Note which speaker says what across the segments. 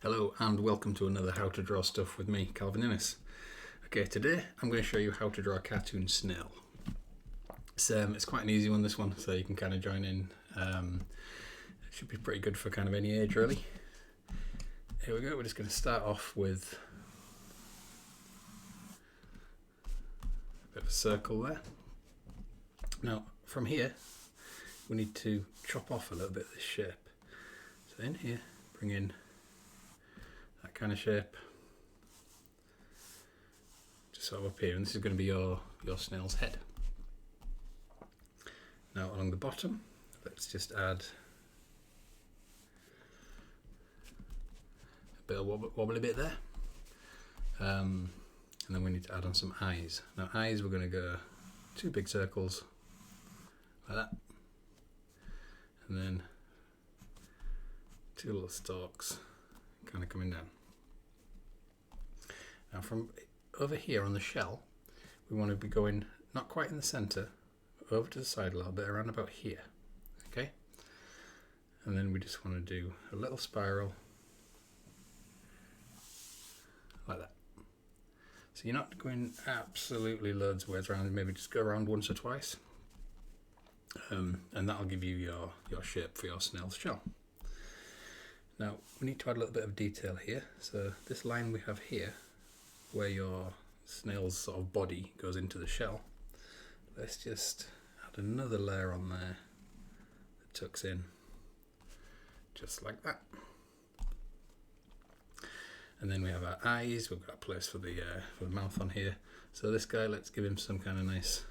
Speaker 1: Hello and welcome to another How to Draw Stuff with me, Calvin Innes. Okay, today I'm going to show you how to draw a cartoon snail. It's quite an easy one, this one, so you can kind of join in. It should be pretty good for kind of any age, really. Here we go, we're just going to start off with a bit of a circle there. Now, from here, we need to chop off a little bit of this shape. So in here, bring in that kind of shape, just sort of up here, and this is going to be your snail's head. Now along the bottom, let's just add a bit of wobbly bit there, and then we need to add on some eyes. Now eyes, we're going to go 2 big circles like that, and then 2 little stalks kind of coming down. Now from over here on the shell, we want to be going not quite in the center, but over to the side a little bit, around about here. Okay, and then we just want to do a little spiral like that. So you're not going absolutely loads of ways around, maybe just go around once or twice, and that'll give you your shape for your snail's shell. Now we need to add a little bit of detail here. So this line we have here, where your snail's sort of body goes into the shell, let's just add another layer on there that tucks in just like that. And then we have our eyes. We've got a place for the mouth on here. So this guy, let's give him some kind of nice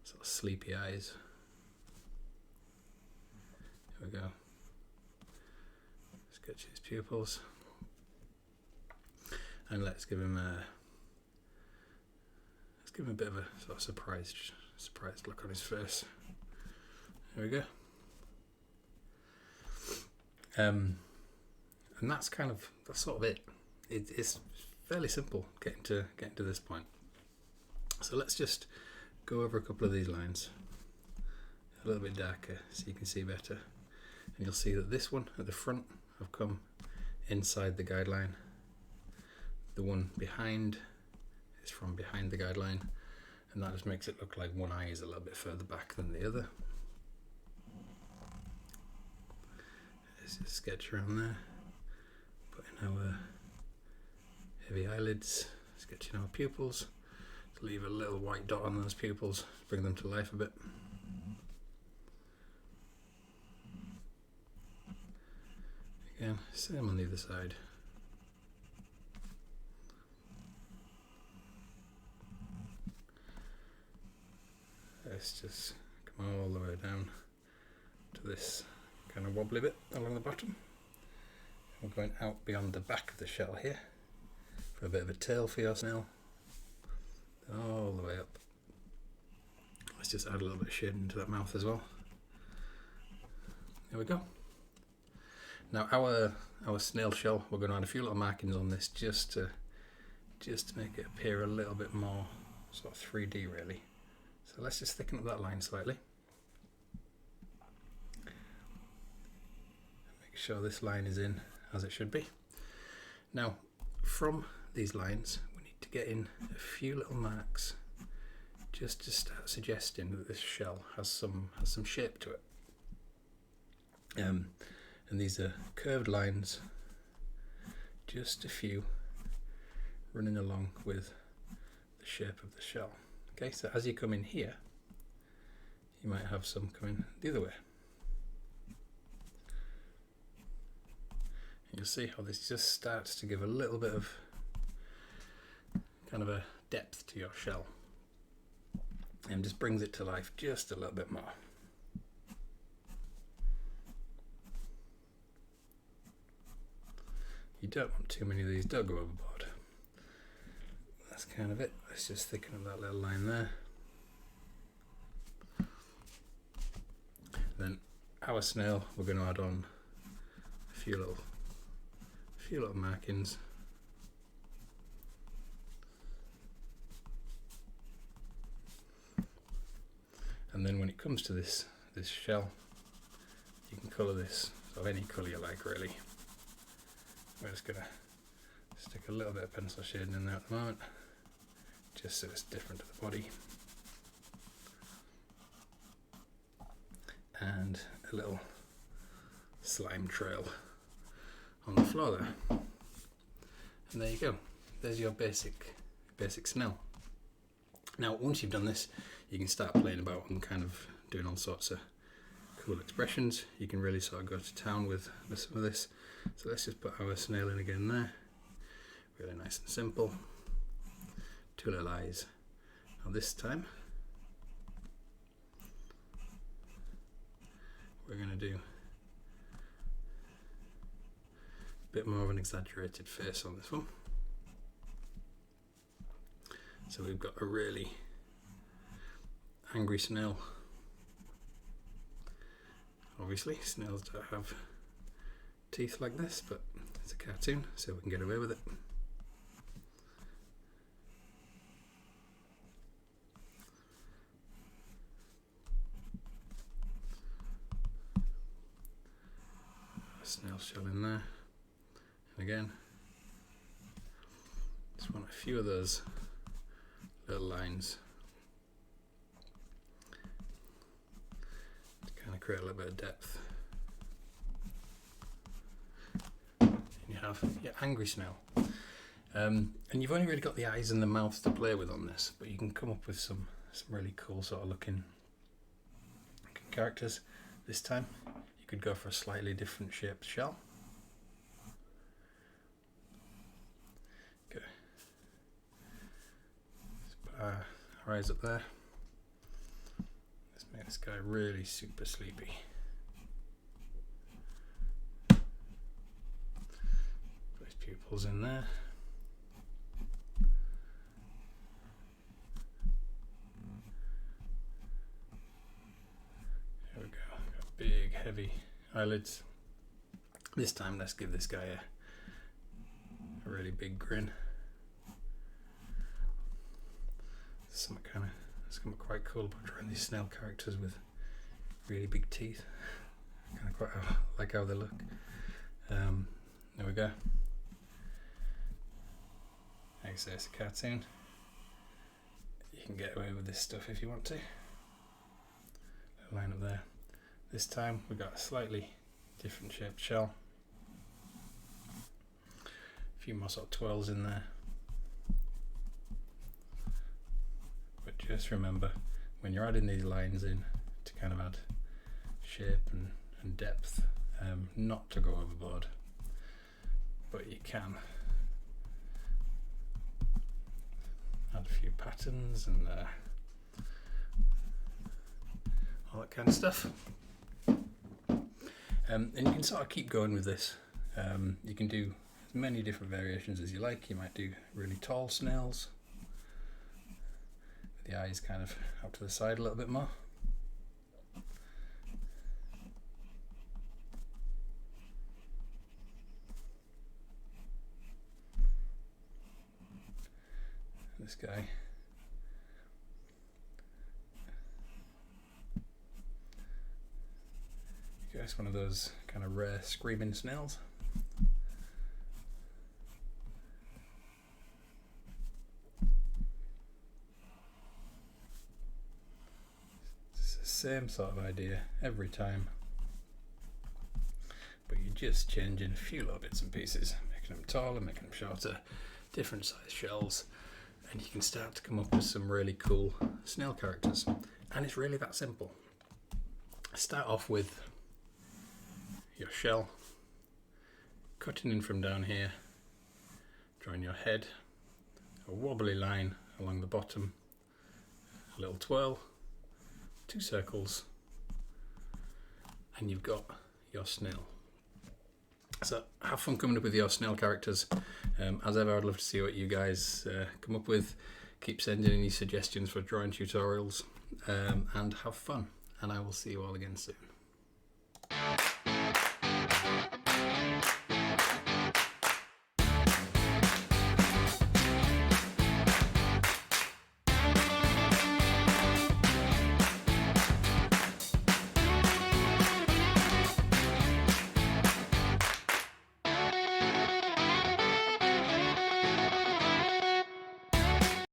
Speaker 1: sort of sleepy eyes. Here we go. Sketch his pupils. And let's give him a bit of a sort of surprised look on his face. There we go. And that's sort of it. It's fairly simple getting to this point. So let's just go over a couple of these lines a little bit darker so you can see better. And you'll see that this one at the front, I've come inside the guideline. The one behind is from behind the guideline, and that just makes it look like one eye is a little bit further back than the other. Let's just sketch around there, putting our heavy eyelids, sketching our pupils, to leave a little white dot on those pupils, bring them to life a bit. Again, same on the other side. Let's just come all the way down to this kind of wobbly bit along the bottom. We're going out beyond the back of the shell here for a bit of a tail for your snail. All the way up. Let's just add a little bit of shading to that mouth as well. There we go. Now our snail shell, we're going to add a few little markings on this just to make it appear a little bit more sort of 3D really. So let's just thicken up that line slightly. Make sure this line is in as it should be. Now, from these lines, we need to get in a few little marks just to start suggesting that this shell has some shape to it. And these are curved lines, just a few running along with the shape of the shell. Okay, so as you come in here, you might have some coming the other way. And you'll see how this just starts to give a little bit of kind of a depth to your shell and just brings it to life just a little bit more. You don't want too many of these, don't go overboard. That's kind of it. Let's just thicken up that little line there. Then our snail, we're going to add on a few little markings. And then when it comes to this shell, you can colour this sort of any colour you like really. we're just going to stick a little bit of pencil shading in there at the moment, just so it's different to the body. And a little slime trail on the floor there. And there you go. There's your basic snail. Now, once you've done this, you can start playing about and kind of doing all sorts of cool expressions. You can really sort of go to town with some of this. So let's just put our snail in again there. Really nice and simple. 2 little eyes. Now this time, we're going to do a bit more of an exaggerated face on this one. So we've got a really angry snail. Obviously, snails don't have teeth like this, but it's a cartoon, so we can get away with it. Snail shell in there. And again, just want a few of those little lines to kind of create a little bit of depth. And you have your angry snail. And you've only really got the eyes and the mouth to play with on this, but you can come up with some really cool sort of looking characters. This time you could go for a slightly different shaped shell. Okay. Let's put our eyes up there. Let's make this guy really super sleepy. Put his pupils in there. There we go. Got big, heavy eyelids. This time, let's give this guy a really big grin. Something it's gonna be quite cool about drawing these snail characters with really big teeth. Kind of quite like how they look. There we go. Like I say, it's a cartoon. You can get away with this stuff if you want to. Line up there. This time we've got a slightly different shaped shell. A few more sort of twirls in there. But just remember, when you're adding these lines in, to kind of add shape and depth, not to go overboard. But you can add a few patterns and all that kind of stuff. And you can sort of keep going with this. You can do as many different variations as you like. You might do really tall snails with the eyes kind of up to the side a little bit more. This guy. It's one of those kind of rare screaming snails. It's the same sort of idea every time, but you're just changing a few little bits and pieces, making them taller, making them shorter, different size shells, and you can start to come up with some really cool snail characters. And it's really that simple. Start off with your shell, cutting in from down here, drawing your head, a wobbly line along the bottom, a little twirl, 2 circles, and you've got your snail. So have fun coming up with your snail characters. As ever, I'd love to see what you guys come up with. Keep sending any suggestions for drawing tutorials, and have fun, and I will see you all again soon.